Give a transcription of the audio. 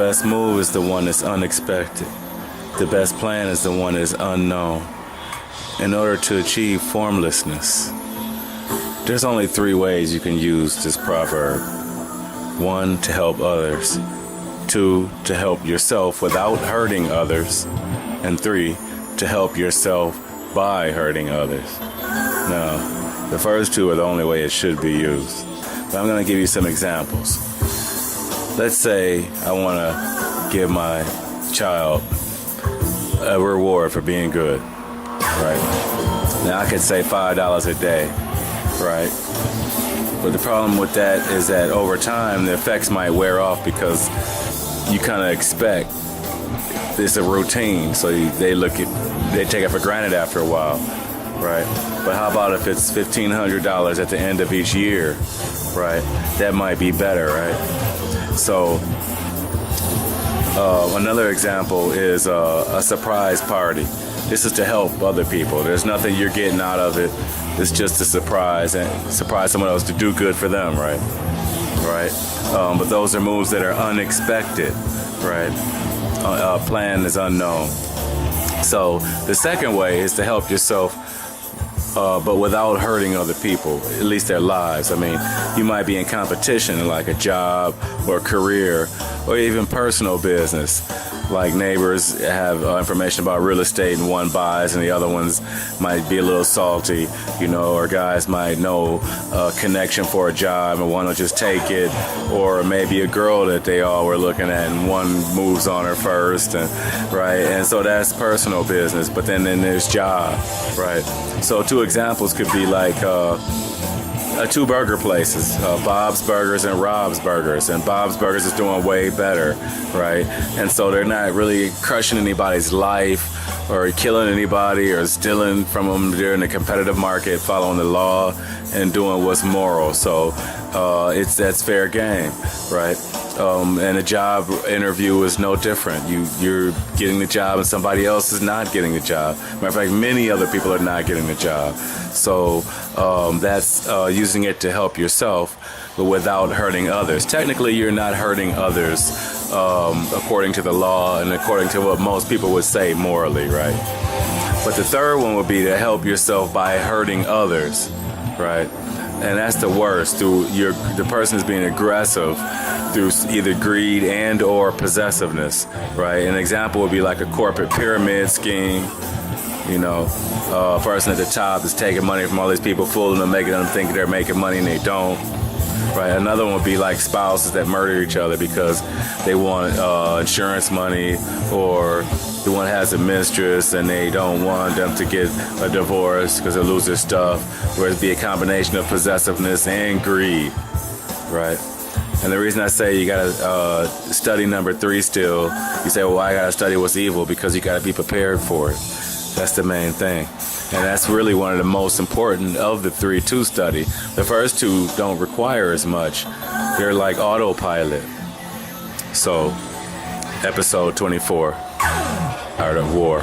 best move is the one that's unexpected. The best plan is the one that's unknown. In order to achieve formlessness, there's only 3 ways you can use this proverb. 1, to help others. 2, to help yourself without hurting others. And 3, to help yourself by hurting others. Now, the first 2 are the only way it should be used. But I'm going to give you some examples. Let's say I want to give my child a reward for being good, right? Now, I could say $5 a day, right? But the problem with that is that over time, the effects might wear off because you kind of expect it's a routine, so they take it for granted after a while, right? But how about if it's $1,500 at the end of each year, right? That might be better, right? So another example is a surprise party. This is to help other people. There's nothing you're getting out of it. It's just a surprise, and surprise someone else to do good for them, right? Right? But those are moves that are unexpected, right? Plan is unknown. So the second way is to help yourself, but without hurting other people, at least their lives. I mean, you might be in competition in like a job or career or even personal business. Like neighbors have information about real estate and one buys and the other ones might be a little salty, you know, or guys might know a connection for a job and one will just take it, or maybe a girl that they all were looking at and one moves on her first, and right, and so that's personal business. But then there's job, right? So 2 examples could be like 2 burger places, Bob's Burgers and Rob's Burgers, and Bob's Burgers is doing way better, right? And so they're not really crushing anybody's life or killing anybody or stealing from them. They're in the competitive market, following the law and doing what's moral. So that's fair game, right? And a job interview is no different. You're getting the job and somebody else is not getting the job. Matter of fact, many other people are not getting the job. So that's using it to help yourself, but without hurting others. Technically, you're not hurting others according to the law and according to what most people would say morally, right? But the third one would be to help yourself by hurting others, right? And that's the worst. The person is being aggressive through either greed and or possessiveness, right? An example would be like a corporate pyramid scheme. You know, a person at the top is taking money from all these people, fooling them, making them think they're making money and they don't. Right. Another one would be like spouses that murder each other because they want insurance money, or the one has a mistress and they don't want them to get a divorce because they'll lose their stuff. Where it'd be a combination of possessiveness and greed. Right. And the reason I say you gotta study number 3 still, you say, well, I gotta study what's evil, because you gotta be prepared for it. That's the main thing. And that's really one of the most important of the 3 to study. The first 2 don't require as much. They're like autopilot. So, episode 24, Art of War.